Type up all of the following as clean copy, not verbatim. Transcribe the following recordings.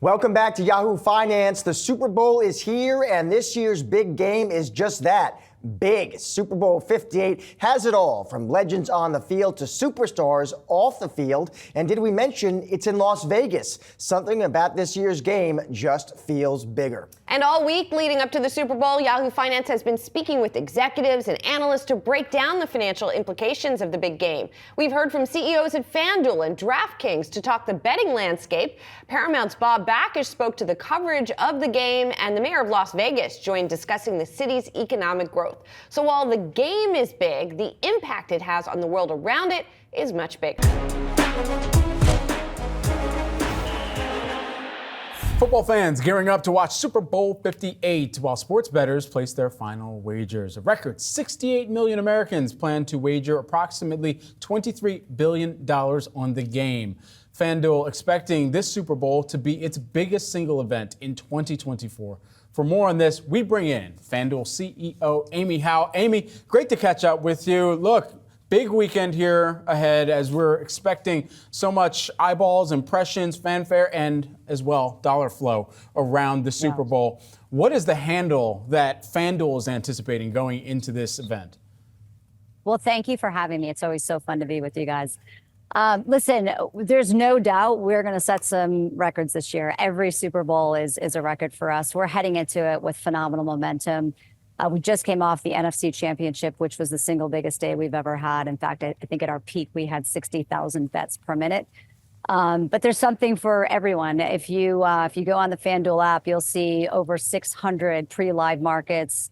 Welcome back to Yahoo Finance. The Super Bowl is here, and this year's big game is just that. Big. Super Bowl LVIII has it all, from legends on the field to superstars off the field. And did we mention it's in Las Vegas? Something about this year's game just feels bigger. And all week leading up to the Super Bowl, Yahoo Finance has been speaking with executives and analysts to break down the financial implications of the big game. We've heard from CEOs at FanDuel and DraftKings to talk the betting landscape. Paramount's Bob Bakish spoke to the coverage of the game, and the mayor of Las Vegas joined discussing the city's economic growth. So while the game is big, the impact it has on the world around it is much bigger. Football fans gearing up to watch Super Bowl LVIII while sports bettors place their final wagers. A record 68 million Americans plan to wager approximately $23 billion on the game. FanDuel expecting this Super Bowl to be its biggest single event in 2024. For more on this, we bring in FanDuel CEO Amy Howe. Amy, great to catch up with you. Look, big weekend here ahead as we're expecting so much eyeballs, impressions, fanfare, and as well dollar flow around the Super Bowl. What is the handle that FanDuel is anticipating going into this event? Well, thank you for having me. It's always so fun to be with you guys. Listen, there's no doubt we're going to set some records this year. Every Super Bowl is a record for us. We're heading into it with phenomenal momentum. We just came off the NFC Championship, which was the single biggest day we've ever had. In fact, I think at our peak, we had 60,000 bets per minute. But there's something for everyone. If you go on the FanDuel app, you'll see over 600 pre-live markets.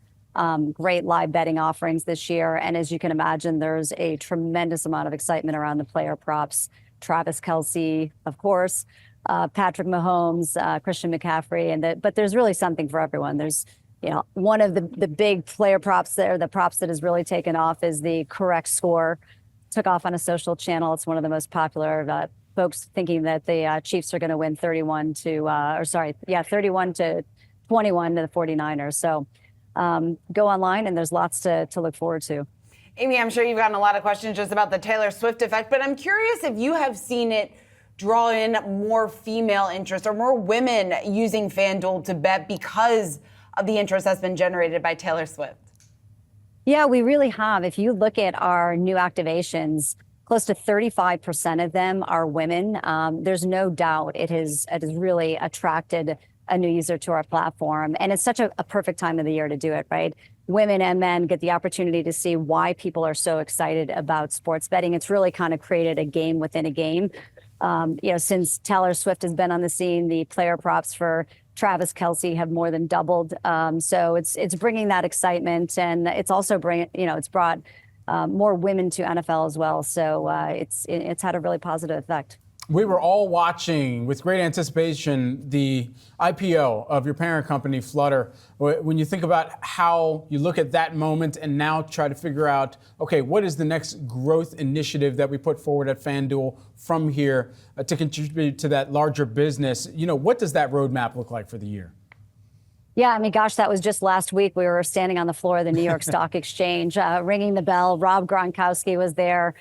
Great live betting offerings this year. And as you can imagine, there's a tremendous amount of excitement around the player props. Travis Kelce, of course, Patrick Mahomes, Christian McCaffrey. But there's really something for everyone. There's, one of the big player props there, the props that has really taken off is the correct score. Took off on a social channel. It's one of the most popular. Folks thinking that the Chiefs are going to win 31 to 21 to the 49ers. So go online, and there's lots to look forward to. Amy, I'm sure you've gotten a lot of questions just about the Taylor Swift effect, but I'm curious if you have seen it draw in more female interest or more women using FanDuel to bet because of the interest that's been generated by Taylor Swift. Yeah, we really have. If you look at our new activations, close to 35% of them are women. There's no doubt it has really attracted a new user to our platform. And it's such a perfect time of the year to do it, right? Women and men get the opportunity to see why people are so excited about sports betting. It's really kind of created a game within a game. Since Taylor Swift has been on the scene, the player props for Travis Kelce have more than doubled. So it's bringing that excitement, and it's also it's brought more women to NFL as well. So it's had a really positive effect. We were all watching with great anticipation the IPO of your parent company, Flutter. When you think about how you look at that moment and now try to figure out, okay, what is the next growth initiative that we put forward at FanDuel from here to contribute to that larger business? What does that roadmap look like for the year? Yeah, I mean, gosh, that was just last week. We were standing on the floor of the New York Stock Exchange, ringing the bell. Rob Gronkowski was there.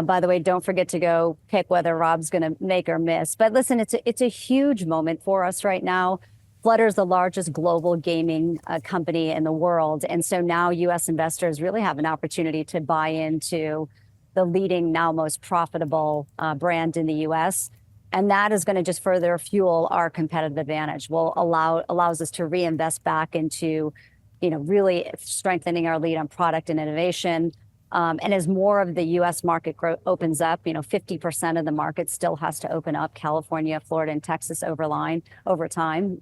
By the way, don't forget to go pick whether Rob's going to make or miss. But listen, it's a huge moment for us right now. Flutter is the largest global gaming company in the world. And so now U.S. investors really have an opportunity to buy into the leading, now most profitable brand in the U.S. And that is going to just further fuel our competitive advantage. Allows us to reinvest back into, really strengthening our lead on product and innovation. And as more of the U.S. market opens up, 50% of the market still has to open up, California, Florida, and Texas over time.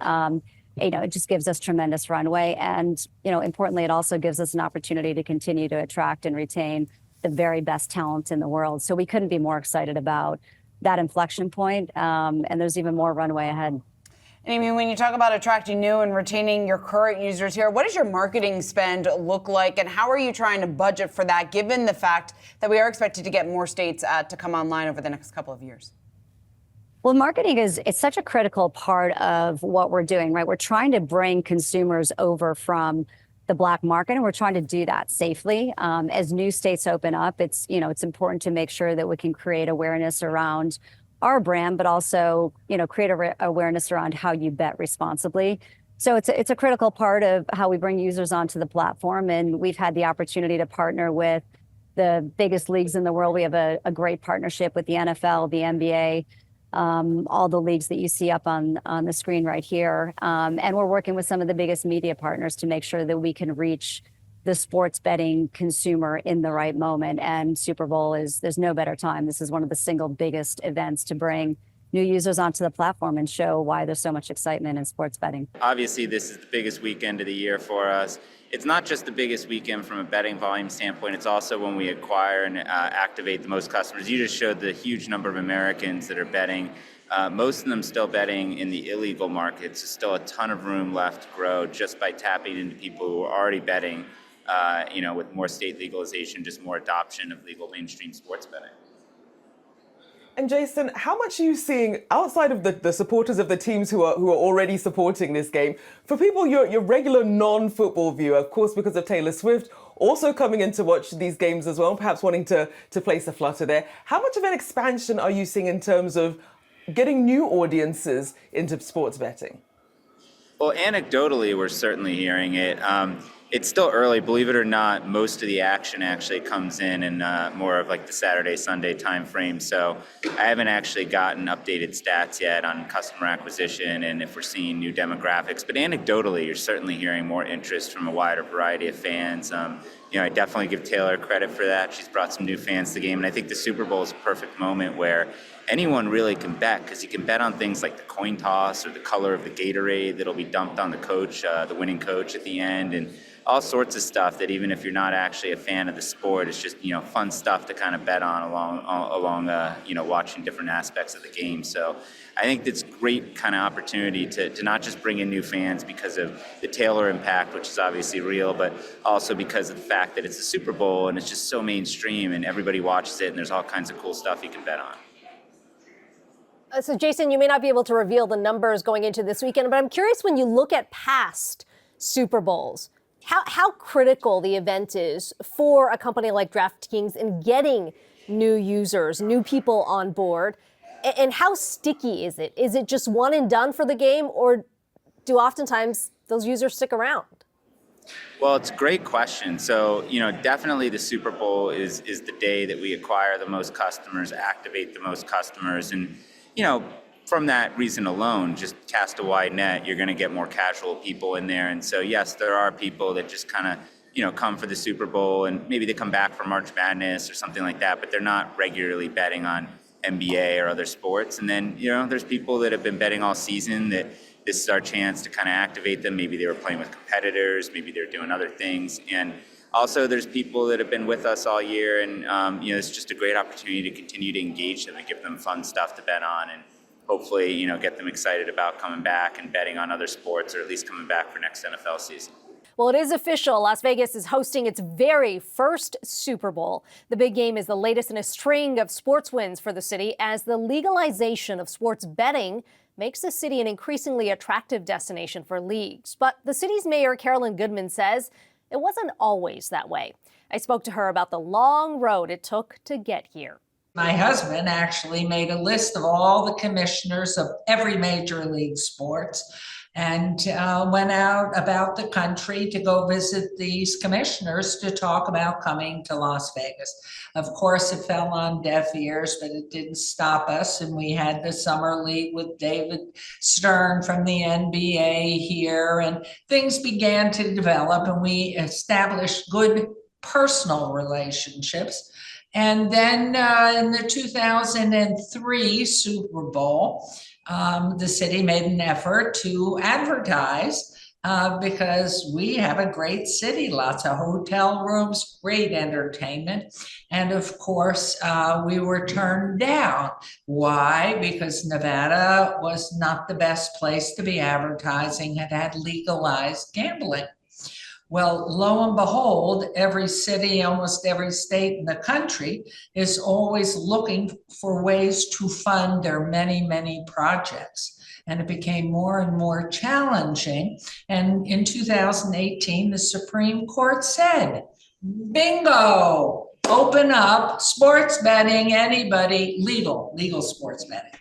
It just gives us tremendous runway. And, importantly, it also gives us an opportunity to continue to attract and retain the very best talent in the world. So we couldn't be more excited about that inflection point. And there's even more runway ahead. Amy, when you talk about attracting new and retaining your current users here, what does your marketing spend look like, and how are you trying to budget for that, given the fact that we are expected to get more states to come online over the next couple of years? Well, marketing it's such a critical part of what we're doing, right? We're trying to bring consumers over from the black market, and we're trying to do that safely. As new states open up, it's important to make sure that we can create awareness around our brand, but also, create awareness around how you bet responsibly. So it's a critical part of how we bring users onto the platform. And we've had the opportunity to partner with the biggest leagues in the world. We have a great partnership with the NFL, the NBA, all the leagues that you see up on the screen right here. And we're working with some of the biggest media partners to make sure that we can reach the sports betting consumer in the right moment. And Super Bowl there's no better time. This is one of the single biggest events to bring new users onto the platform and show why there's so much excitement in sports betting. Obviously, this is the biggest weekend of the year for us. It's not just the biggest weekend from a betting volume standpoint, it's also when we acquire and activate the most customers. You just showed the huge number of Americans that are betting. Most of them still betting in the illegal markets. There's still a ton of room left to grow just by tapping into people who are already betting, with more state legalization, just more adoption of legal mainstream sports betting. And Jason, how much are you seeing outside of the supporters of the teams who are already supporting this game? For people, your regular non-football viewer, of course, because of Taylor Swift, also coming in to watch these games as well, perhaps wanting to place a flutter there. How much of an expansion are you seeing in terms of getting new audiences into sports betting? Well, anecdotally, we're certainly hearing it. It's still early, believe it or not. Most of the action actually comes in more of like the Saturday, Sunday time frame. So I haven't actually gotten updated stats yet on customer acquisition and if we're seeing new demographics. But anecdotally, you're certainly hearing more interest from a wider variety of fans. I definitely give Taylor credit for that. She's brought some new fans to the game. And I think the Super Bowl is a perfect moment where anyone really can bet, because you can bet on things like the coin toss or the color of the Gatorade that'll be dumped on the coach, the winning coach at the end, and all sorts of stuff that even if you're not actually a fan of the sport, it's just, fun stuff to kind of bet on along watching different aspects of the game. So I think it's great kind of opportunity to not just bring in new fans because of the Taylor impact, which is obviously real, but also because of the fact that it's the Super Bowl and it's just so mainstream and everybody watches it and there's all kinds of cool stuff you can bet on. So Jason, you may not be able to reveal the numbers going into this weekend, but I'm curious, when you look at past Super Bowls, how critical the event is for a company like DraftKings in getting new users, new people on board, and how sticky is it? Is it just one and done for the game, or do oftentimes those users stick around? Well, it's a great question. So, definitely the Super Bowl is the day that we acquire the most customers, activate the most customers, and from that reason alone, just cast a wide net, you're going to get more casual people in there. And so, yes, there are people that just kind of, come for the Super Bowl and maybe they come back for March Madness or something like that, but they're not regularly betting on NBA or other sports. And then, there's people that have been betting all season that this is our chance to kind of activate them. Maybe they were playing with competitors, maybe they're doing other things. And also there's people that have been with us all year and, it's just a great opportunity to continue to engage them and give them fun stuff to bet on and hopefully, get them excited about coming back and betting on other sports, or at least coming back for next NFL season. Well, it is official. Las Vegas is hosting its very first Super Bowl. The big game is the latest in a string of sports wins for the city, as the legalization of sports betting makes the city an increasingly attractive destination for leagues. But the city's mayor, Carolyn Goodman, says it wasn't always that way. I spoke to her about the long road it took to get here. My husband actually made a list of all the commissioners of every major league sports and went out about the country to go visit these commissioners to talk about coming to Las Vegas. Of course, it fell on deaf ears, but it didn't stop us. And we had the Summer League with David Stern from the NBA here, and things began to develop, and we established good personal relationships. And then in the 2003 Super Bowl, the city made an effort to advertise because we have a great city, lots of hotel rooms, great entertainment. And of course, we were turned down. Why? Because Nevada was not the best place to be advertising. It had legalized gambling. Well, lo and behold, every city, almost every state in the country is always looking for ways to fund their many, many projects. And it became more and more challenging. And in 2018, the Supreme Court said, bingo, open up sports betting, anybody, legal sports betting.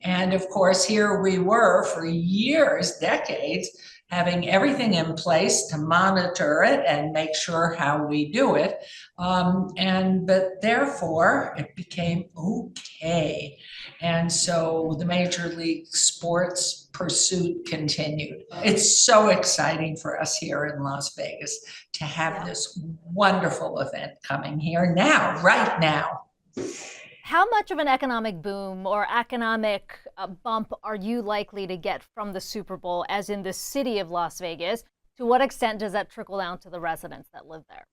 And of course, here we were for years, decades, having everything in place to monitor it and make sure how we do it. But therefore, it became okay. And so the Major League Sports pursuit continued. It's so exciting for us here in Las Vegas to have this wonderful event coming here now, right now. How much of an economic boom or economic bump are you likely to get from the Super Bowl, as in the city of Las Vegas? To what extent does that trickle down to the residents that live there?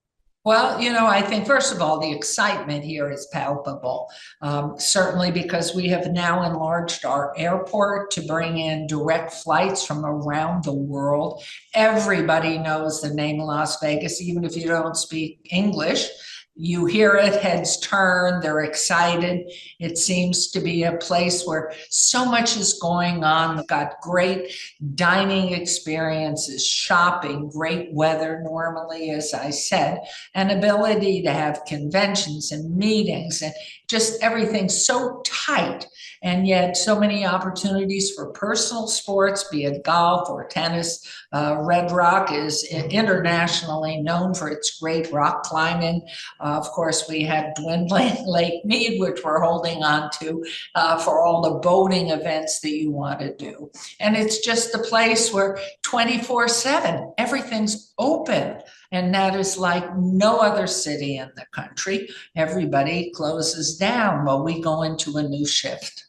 Well, I think, first of all, the excitement here is palpable, certainly because we have now enlarged our airport to bring in direct flights from around the world. Everybody knows the name Las Vegas, even if you don't speak English. You hear it, heads turn, they're excited. It seems to be a place where so much is going on. They've got great dining experiences, shopping, great weather normally, as I said, an ability to have conventions and meetings and just everything so tight. And yet so many opportunities for personal sports, be it golf or tennis. Red Rock is internationally known for its great rock climbing. Of course, we have dwindling Lake Mead, which we're holding on to for all the boating events that you want to do. And it's just a place where 24/7, everything's open. And that is like no other city in the country. Everybody closes down while we go into a new shift.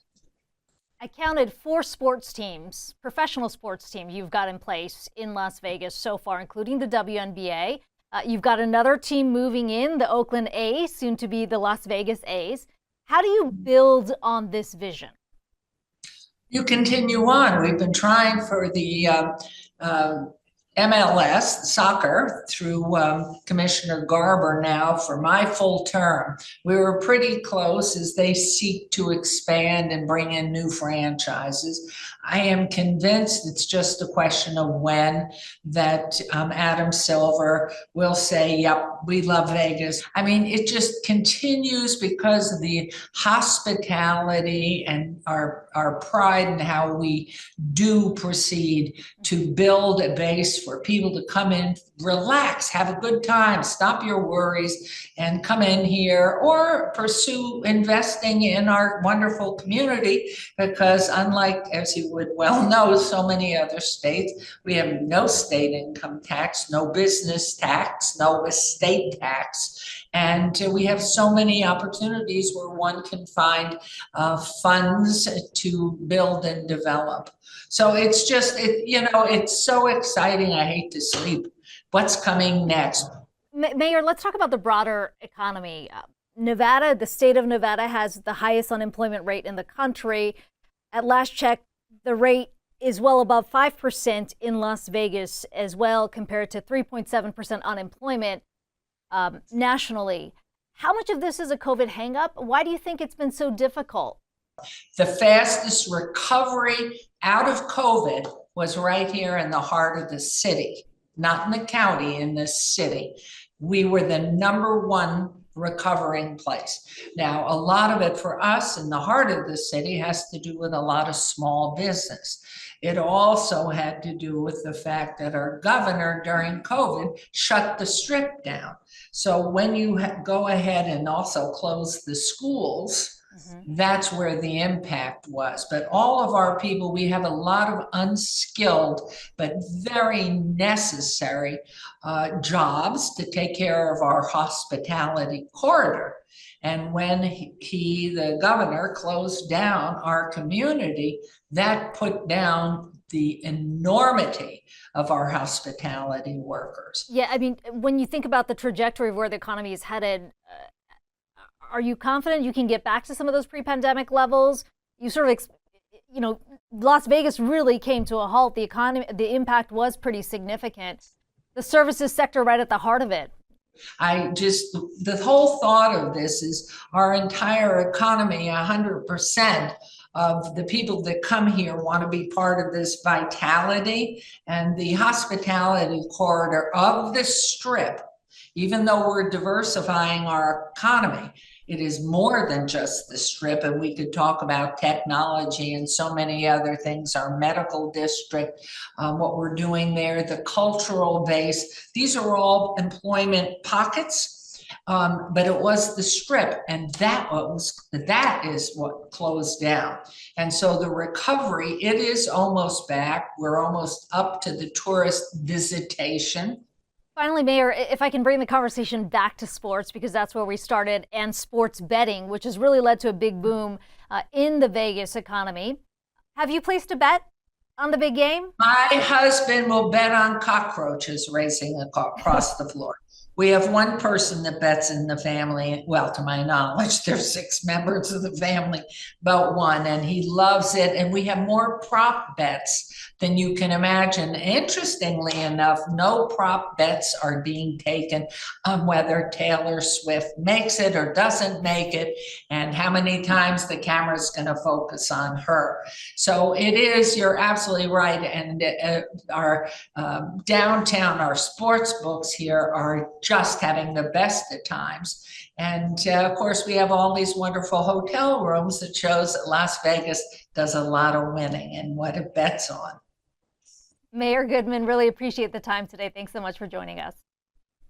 I counted 4 sports teams, professional sports team you've got in place in Las Vegas so far, including the WNBA. You've got another team moving in, the Oakland A's, soon to be the Las Vegas A's. How do you build on this vision? You continue on. We've been trying for the MLS, soccer, through Commissioner Garber now for my full term. We were pretty close as they seek to expand and bring in new franchises. I am convinced it's just a question of when that Adam Silver will say, yep, we love Vegas. I mean, it just continues because of the hospitality and our pride in how we do proceed to build a base for people to come in, relax, have a good time, stop your worries, and come in here or pursue investing in our wonderful community, because unlike, as you would well know, so many other states, we have no state income tax, no business tax, no estate tax. And we have so many opportunities where one can find funds to build and develop. So it's just, it's so exciting. I hate to sleep. What's coming next? Mayor, let's talk about the broader economy. Nevada, the state of Nevada, has the highest unemployment rate in the country. At last check, the rate is well above 5% in Las Vegas as well, compared to 3.7% unemployment nationally. How much of this is a COVID hang-up? Why do you think it's been so difficult? The fastest recovery out of COVID was right here in the heart of the city, not in the county, in the city. We were the #1 recovering place. Now, a lot of it for us in the heart of the city has to do with a lot of small business. It also had to do with the fact that our governor during COVID shut the Strip down. So when you go ahead and also close the schools, that's where the impact was. But all of our people, we have a lot of unskilled but very necessary jobs to take care of our hospitality corridor. And when the governor, closed down our community, that put down the enormity of our hospitality workers. Yeah, I mean, when you think about the trajectory of where the economy is headed, are you confident you can get back to some of those pre-pandemic levels? You sort of, Las Vegas really came to a halt. The economy, the impact was pretty significant. The services sector right at the heart of it. The whole thought of this is our entire economy, 100% of the people that come here want to be part of this vitality, and the hospitality corridor of the Strip Even though we're diversifying our economy, it is more than just the Strip, and we could talk about technology and so many other things, our medical district, what we're doing there, the cultural base. These are all employment pockets. But it was the Strip, and that is what closed down. And so the recovery, it is almost back. We're almost up to the tourist visitation. Finally, Mayor, if I can bring the conversation back to sports, because that's where we started, and sports betting, which has really led to a big boom in the Vegas economy. Have you placed a bet on the big game? My husband will bet on cockroaches racing across the floor. We have one person that bets in the family. Well, to my knowledge, there's 6 members of the family, about one, and he loves it. And we have more prop bets than you can imagine. Interestingly enough, no prop bets are being taken on whether Taylor Swift makes it or doesn't make it, and how many times the camera's going to focus on her. So it is, you're absolutely right. And our downtown, our sports books here are just having the best at times. And of course, we have all these wonderful hotel rooms that shows that Las Vegas does a lot of winning and what it bets on. Mayor Goodman, really appreciate the time today. Thanks so much for joining us.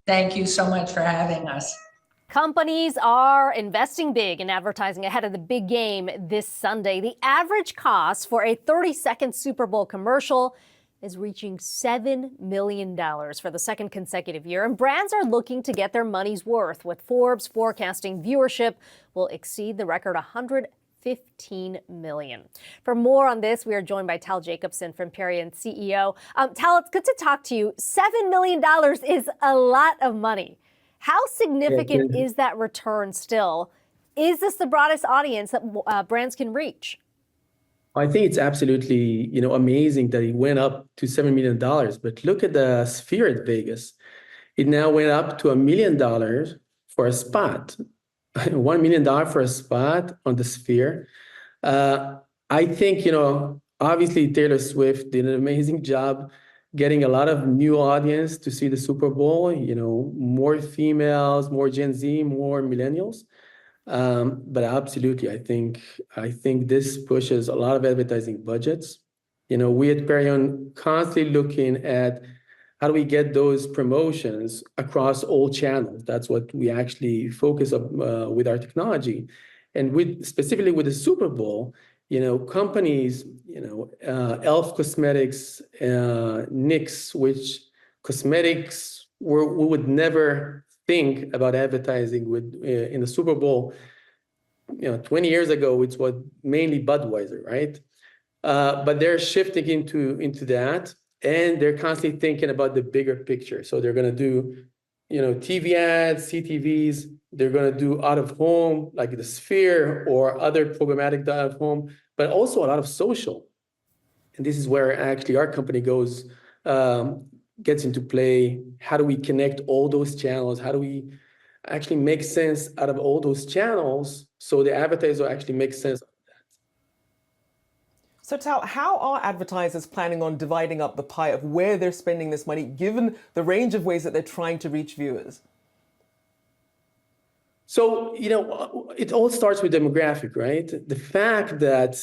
Thank you so much for having us. Companies are investing big in advertising ahead of the big game this Sunday. The average cost for a 30-second Super Bowl commercial is reaching $7 million for the second consecutive year. And brands are looking to get their money's worth, with Forbes forecasting viewership will exceed the record 115 million. For more on this, we are joined by Tal Jacobson from Perion CEO. Tal, it's good to talk to you. $7 million is a lot of money. How significant is that return still? Is this the broadest audience that brands can reach? I think it's absolutely, amazing that it went up to $7 million. But look at the Sphere at Vegas. It now went up to $1 million for a spot. $1 million for a spot on the Sphere. I think, obviously Taylor Swift did an amazing job getting a lot of new audience to see the Super Bowl, more females, more Gen Z, more millennials. But absolutely, I think this pushes a lot of advertising budgets. We at Perion constantly looking at how do we get those promotions across all channels. That's what we actually focus on with our technology, and specifically with the Super Bowl. Companies, Elf Cosmetics, NYX, which cosmetics we would never think about advertising with in the Super Bowl. 20 years ago, it's what mainly Budweiser, right? But they're shifting into that, and they're constantly thinking about the bigger picture. So they're going to do, TV ads, CTVs. They're going to do out of home, like the Sphere or other programmatic out of home, but also a lot of social. And this is where actually our company gets into play. How do we connect all those channels? How do we actually make sense out of all those channels so the advertiser actually makes sense of that? So Tal, how are advertisers planning on dividing up the pie of where they're spending this money, given the range of ways that they're trying to reach viewers? So, it all starts with demographic, right? The fact that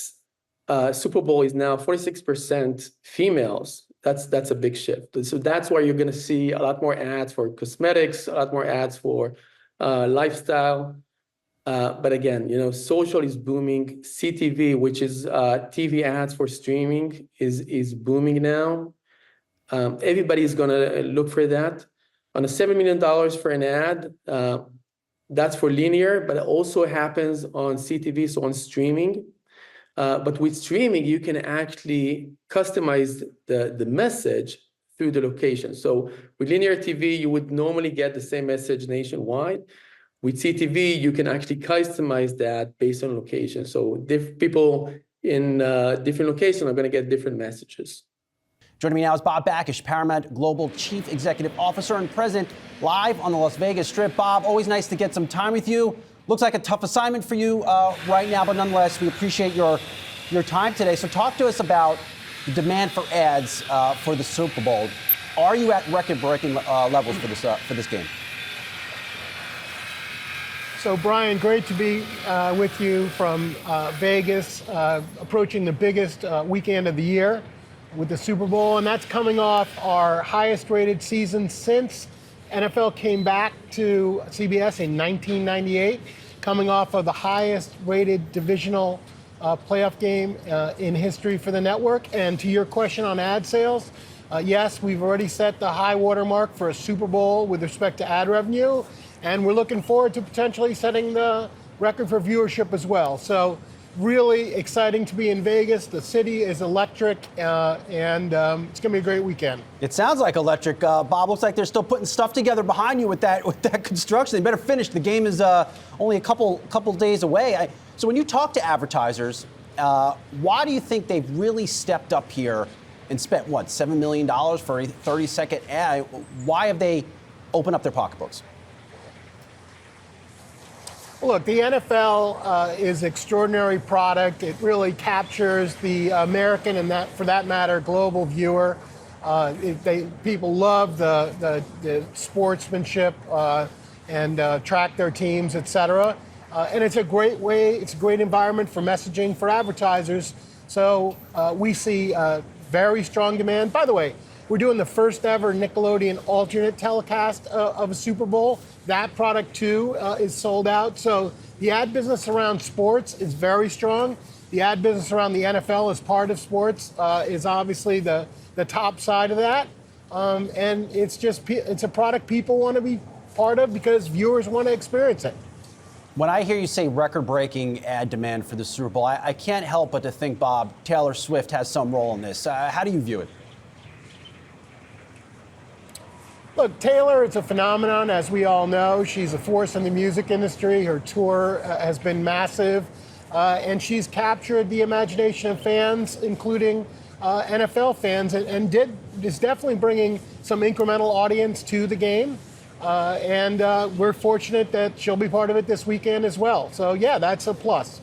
Super Bowl is now 46% females, that's a big shift. So that's why you're going to see a lot more ads for cosmetics, a lot more ads for lifestyle. But again, social is booming. CTV, which is TV ads for streaming, is booming now. Everybody's going to look for that. On a $7 million for an ad, that's for linear, but it also happens on CTV, so on streaming. But with streaming, you can actually customize the message through the location. So with linear TV, you would normally get the same message nationwide. With CTV, you can actually customize that based on location. So people in different locations are going to get different messages. Joining me now is Bob Bakish, Paramount Global Chief Executive Officer and President, live on the Las Vegas Strip. Bob, always nice to get some time with you. Looks like a tough assignment for you right now, but nonetheless, we appreciate your time today. So talk to us about the demand for ads for the Super Bowl. Are you at record-breaking levels for this game? So, Brian, great to be with you from Vegas, approaching the biggest weekend of the year with the Super Bowl, and that's coming off our highest-rated season since NFL came back to CBS in 1998, coming off of the highest-rated divisional playoff game in history for the network. And to your question on ad sales, yes, we've already set the high watermark for a Super Bowl with respect to ad revenue, and we're looking forward to potentially setting the record for viewership as well. So really exciting to be in Vegas. The city is electric, and it's going to be a great weekend. It sounds like electric. Bob, looks like they're still putting stuff together behind you with that construction. They better finish. The game is only a couple days away. So when you talk to advertisers, why do you think they've really stepped up here and spent, what, $7 million for a 30-second ad? Why have they opened up their pocketbooks? Look, the NFL is extraordinary product. It really captures the American and, that, for that matter, global viewer. People love the sportsmanship and track their teams, et cetera. And it's a great way, it's a great environment for messaging for advertisers. So we see very strong demand. By the way, we're doing the first ever Nickelodeon alternate telecast of a Super Bowl. That product, too, is sold out. So the ad business around sports is very strong. The ad business around the NFL as part of sports is obviously the top side of that. And it's a product people want to be part of because viewers want to experience it. When I hear you say record-breaking ad demand for the Super Bowl, I can't help but to think, Bob, Taylor Swift has some role in this. How do you view it? Look, Taylor is a phenomenon, as we all know. She's a force in the music industry. Her tour has been massive, and she's captured the imagination of fans, including NFL fans, and is definitely bringing some incremental audience to the game. And we're fortunate that she'll be part of it this weekend as well. So, yeah, that's a plus.